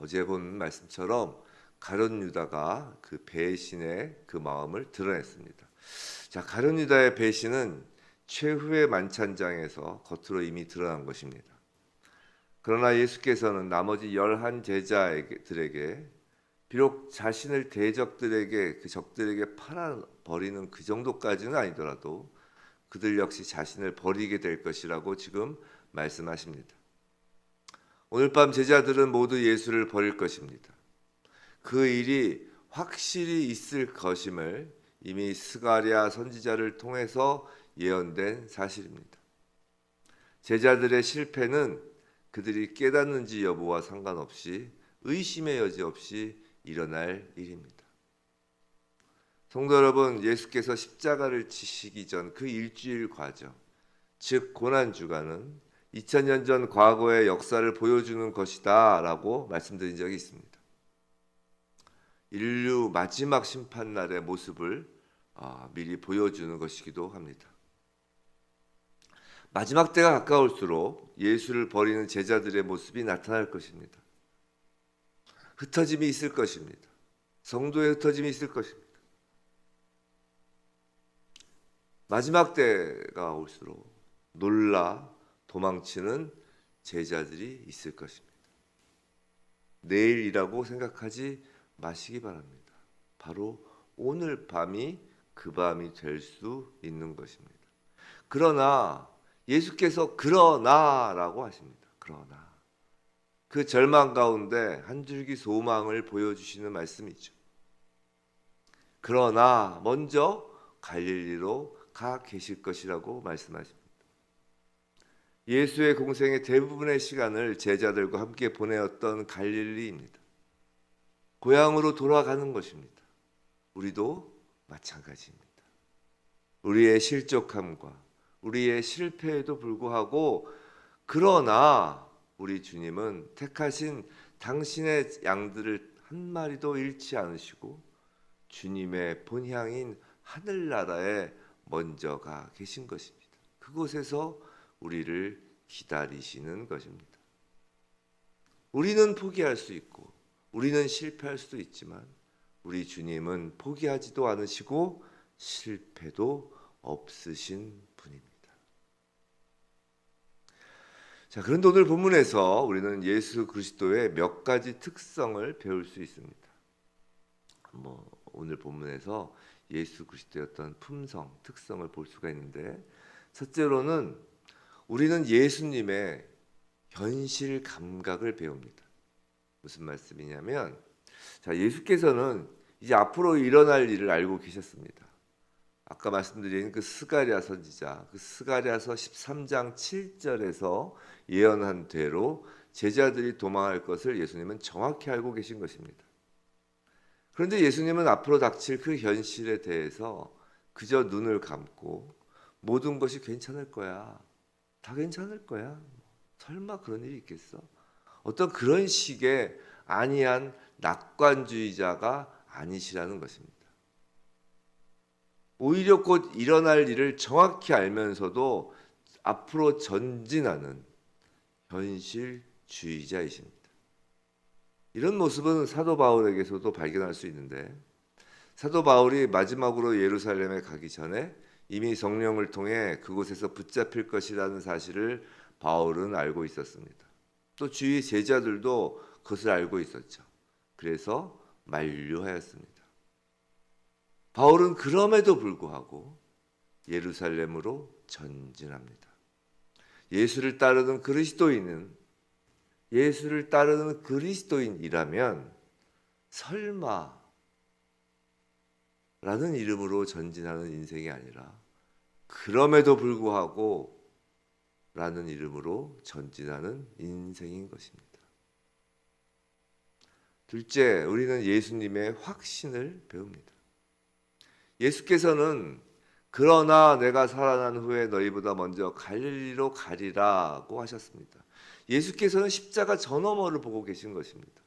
어제 본 말씀처럼 가룟 유다가 그 배신의 그 마음을 드러냈습니다. 자, 가룟 유다의 배신은 최후의 만찬장에서 겉으로 이미 드러난 것입니다. 그러나 예수께서는 나머지 11 제자들에게 비록 자신을 대적들에게 그 적들에게 팔아버리는 그 정도까지는 아니더라도 그들 역시 자신을 버리게 될 것이라고 지금 말씀하십니다. 오늘 밤 제자들은 모두 예수를 버릴 것입니다. 그 일이 확실히 있을 것임을 이미 스가랴 선지자를 통해서 예언된 사실입니다. 제자들의 실패는 그들이 깨닫는지 여부와 상관없이 의심의 여지 없이 일어날 일입니다. 성도 여러분, 예수께서 십자가를 지시기 전 그 일주일 과정, 즉 고난주간은 2000년 전 과거의 역사를 보여주는 것이다 라고 말씀드린 적이 있습니다. 인류 마지막 심판날의 모습을 미리 보여주는 것이기도 합니다. 마지막 때가 가까울수록 예수를 버리는 제자들의 모습이 나타날 것입니다. 흩어짐이 있을 것입니다. 성도의 흩어짐이 있을 것입니다. 마지막 때가 올수록 놀라 도망치는 제자들이 있을 것입니다. 내일이라고 생각하지 마시기 바랍니다. 바로 오늘 밤이 그 밤이 될 수 있는 것입니다. 그러나 예수께서 그러나라고 하십니다. 그러나 그 절망 가운데 한 줄기 소망을 보여주시는 말씀이죠. 그러나 먼저 갈릴리로 가 계실 것이라고 말씀하십니다. 예수의 공생의 대부분의 시간을 제자들과 함께 보내었던 갈릴리입니다. 고향으로 돌아가는 것입니다. 우리도 마찬가지입니다. 우리의 실족함과 우리의 실패에도 불구하고 그러나 우리 주님은 택하신 당신의 양들을 한 마리도 잃지 않으시고 주님의 본향인 하늘나라에 먼저 가 계신 것입니다. 그곳에서 우리를 기다리시는 것입니다. 우리는 포기할 수 있고 우리는 실패할 수도 있지만 우리 주님은 포기하지도 않으시고 실패도 없으신 분입니다. 자, 그런데 오늘 본문에서 우리는 예수 그리스도의 몇 가지 특성을 배울 수 있습니다. 오늘 본문에서 예수 그리스도의 어떤 품성, 특성을 볼 수가 있는데, 첫째로는 우리는 예수님의 현실 감각을 배웁니다. 무슨 말씀이냐면, 자, 예수께서는 이제 앞으로 일어날 일을 알고 계셨습니다. 아까 말씀드린 그 스가랴 선지자, 그 스가랴서 13장 7절에서 예언한 대로 제자들이 도망할 것을 예수님은 정확히 알고 계신 것입니다. 그런데 예수님은 앞으로 닥칠 그 현실에 대해서 그저 눈을 감고 모든 것이 괜찮을 거야, 다 괜찮을 거야, 설마 그런 일이 있겠어? 어떤 그런 식의 안이한 낙관주의자가 아니시라는 것입니다. 오히려 곧 일어날 일을 정확히 알면서도 앞으로 전진하는 현실주의자이십니다. 이런 모습은 사도 바울에게서도 발견할 수 있는데, 사도 바울이 마지막으로 예루살렘에 가기 전에 이미 성령을 통해 그곳에서 붙잡힐 것이라는 사실을 바울은 알고 있었습니다. 또 주위 제자들도 그것을 알고 있었죠. 그래서 만류하였습니다. 바울은 그럼에도 불구하고 예루살렘으로 전진합니다. 예수를 따르는 그리스도인이라면 설마 라는 이름으로 전진하는 인생이 아니라 그럼에도 불구하고 라는 이름으로 전진하는 인생인 것입니다. 둘째, 우리는 예수님의 확신을 배웁니다. 예수께서는 그러나 내가 살아난 후에 너희보다 먼저 갈릴리로 가리라고 하셨습니다. 예수께서는 십자가 저 너머를 보고 계신 것입니다.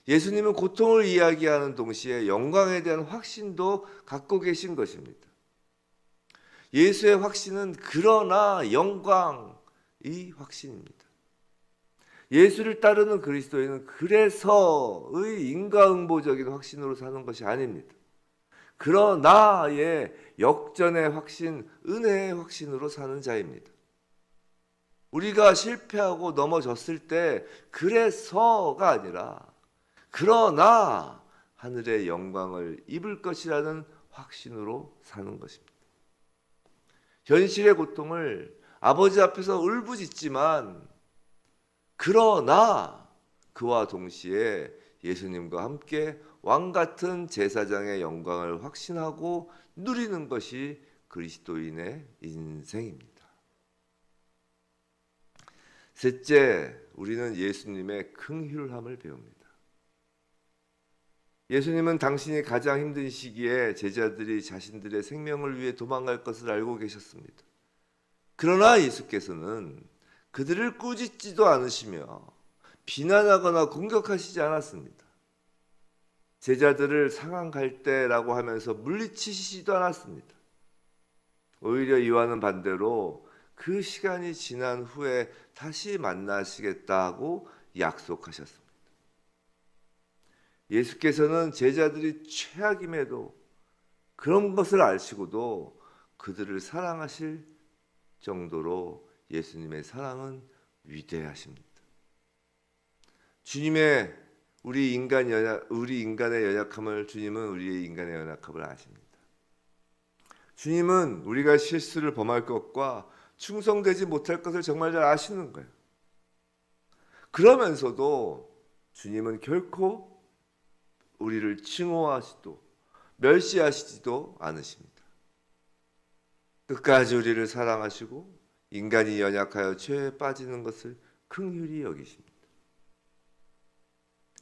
예수님은 고통을 이야기하는 동시에 영광에 대한 확신도 갖고 계신 것입니다. 예수의 확신은 그러나 영광의 확신입니다. 예수를 따르는 그리스도인은 그래서의 인과응보적인 확신으로 사는 것이 아닙니다. 그러나의 역전의 확신, 은혜의 확신으로 사는 자입니다. 우리가 실패하고 넘어졌을 때 그래서가 아니라 그러나 하늘의 영광을 입을 것이라는 확신으로 사는 것입니다. 현실의 고통을 아버지 앞에서 울부짖지만 그러나 그와 동시에 예수님과 함께 왕같은 제사장의 영광을 확신하고 누리는 것이 그리스도인의 인생입니다. 셋째, 우리는 예수님의 긍휼함을 배웁니다. 예수님은 당신이 가장 힘든 시기에 제자들이 자신들의 생명을 위해 도망갈 것을 알고 계셨습니다. 그러나 예수께서는 그들을 꾸짖지도 않으시며 비난하거나 공격하시지 않았습니다. 제자들을 상한 갈대라고 하면서 물리치시지도 않았습니다. 오히려 이와는 반대로 그 시간이 지난 후에 다시 만나시겠다고 약속하셨습니다. 예수께서는 제자들이 최악임에도 그런 것을 아시고도 그들을 사랑하실 정도로 예수님의 사랑은 위대하십니다. 주님의 우리 인간의 연약함을 주님은 우리의 인간의 연약함을 아십니다. 주님은 우리가 실수를 범할 것과 충성되지 못할 것을 정말 잘 아시는 거예요. 그러면서도 주님은 결코 우리를 칭호하시도 멸시하시지도 않으십니다. 끝까지 우리를 사랑하시고 인간이 연약하여 죄에 빠지는 것을 긍휼히 여기십니다.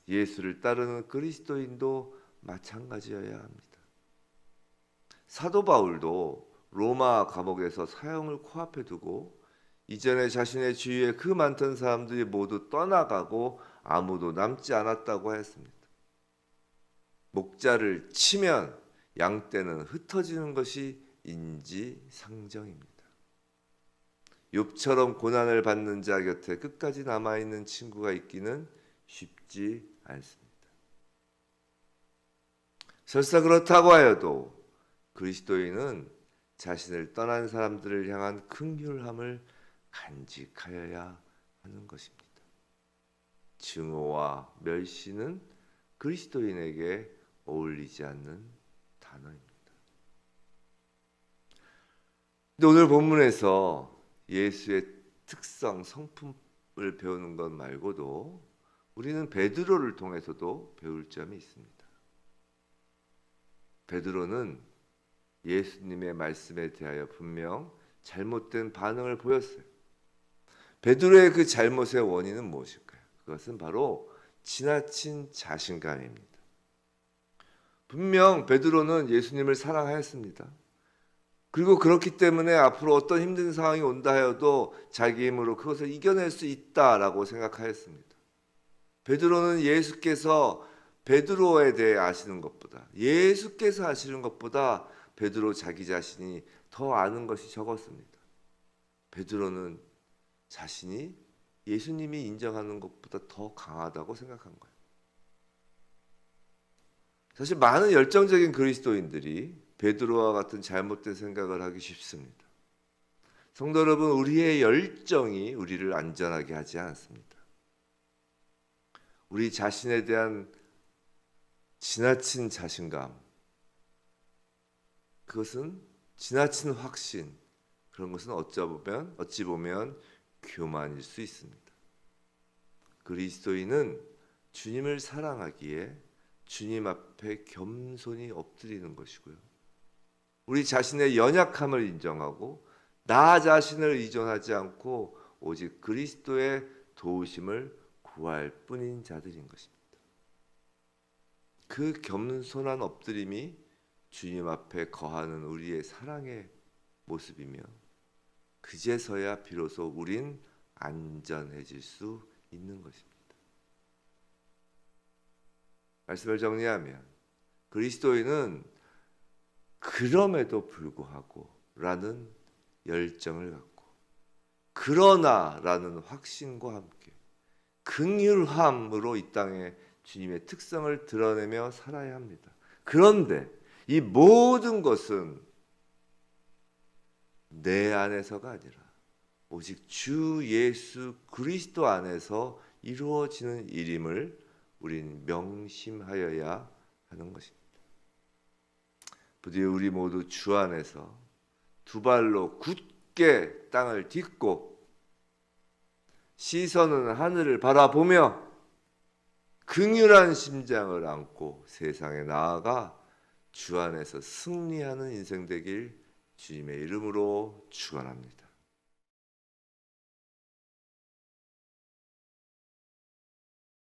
예수를 따르는 그리스도인도 마찬가지여야 합니다. 사도 바울도 로마 감옥에서 사형을 코앞에 두고 이전에 자신의 주위에 그 많던 사람들이 모두 떠나가고 아무도 남지 않았다고 하였습니다. 목자를 치면 양떼는 흩어지는 것이 인지상정입니다. 욥처럼 고난을 받는 자 곁에 끝까지 남아있는 친구가 있기는 쉽지 않습니다. 설사 그렇다고 하여도 그리스도인은 자신을 떠난 사람들을 향한 긍휼함을 간직하여야 하는 것입니다. 증오와 멸시는 그리스도인에게 어울리지 않는 단어입니다. 근데 오늘 본문에서 예수의 특성, 성품을 배우는 것 말고도 우리는 베드로를 통해서도 배울 점이 있습니다. 베드로는 예수님의 말씀에 대하여 분명 잘못된 반응을 보였어요. 베드로의 그 잘못의 원인은 무엇일까요? 그것은 바로 지나친 자신감입니다. 분명 베드로는 예수님을 사랑하였습니다. 그리고 그렇기 때문에 앞으로 어떤 힘든 상황이 온다 하여도 자기 힘으로 그것을 이겨낼 수 있다라고 생각하였습니다. 베드로는 예수께서 베드로에 대해 아시는 것보다 예수께서 아시는 것보다 베드로 자기 자신이 더 아는 것이 적었습니다. 베드로는 자신이 예수님이 인정하는 것보다 더 강하다고 생각한 거예요. 사실 많은 열정적인 그리스도인들이 베드로와 같은 잘못된 생각을 하기 쉽습니다. 성도 여러분, 우리의 열정이 우리를 안전하게 하지 않습니다. 우리 자신에 대한 지나친 자신감, 그것은 지나친 확신, 그런 것은 어찌 보면 교만일 수 있습니다. 그리스도인은 주님을 사랑하기에 주님 앞에 겸손히 엎드리는 것이고요. 우리 자신의 연약함을 인정하고 나 자신을 의존하지 않고 오직 그리스도의 도우심을 구할 뿐인 자들인 것입니다. 그 겸손한 엎드림이 주님 앞에 거하는 우리의 사랑의 모습이며 그제서야 비로소 우린 안전해질 수 있는 것입니다. 말씀을 정리하면 그리스도인은 그럼에도 불구하고 라는 열정을 갖고 그러나 라는 확신과 함께 긍휼함으로 이 땅에 주님의 특성을 드러내며 살아야 합니다. 그런데 이 모든 것은 내 안에서가 아니라 오직 주 예수 그리스도 안에서 이루어지는 일임을 우린 명심하여야 하는 것입니다. 부디 우리 모두 주 안에서 두 발로 굳게 땅을 딛고 시선은 하늘을 바라보며 긍휼한 심장을 안고 세상에 나아가 주 안에서 승리하는 인생 되길 주님의 이름으로 축원합니다.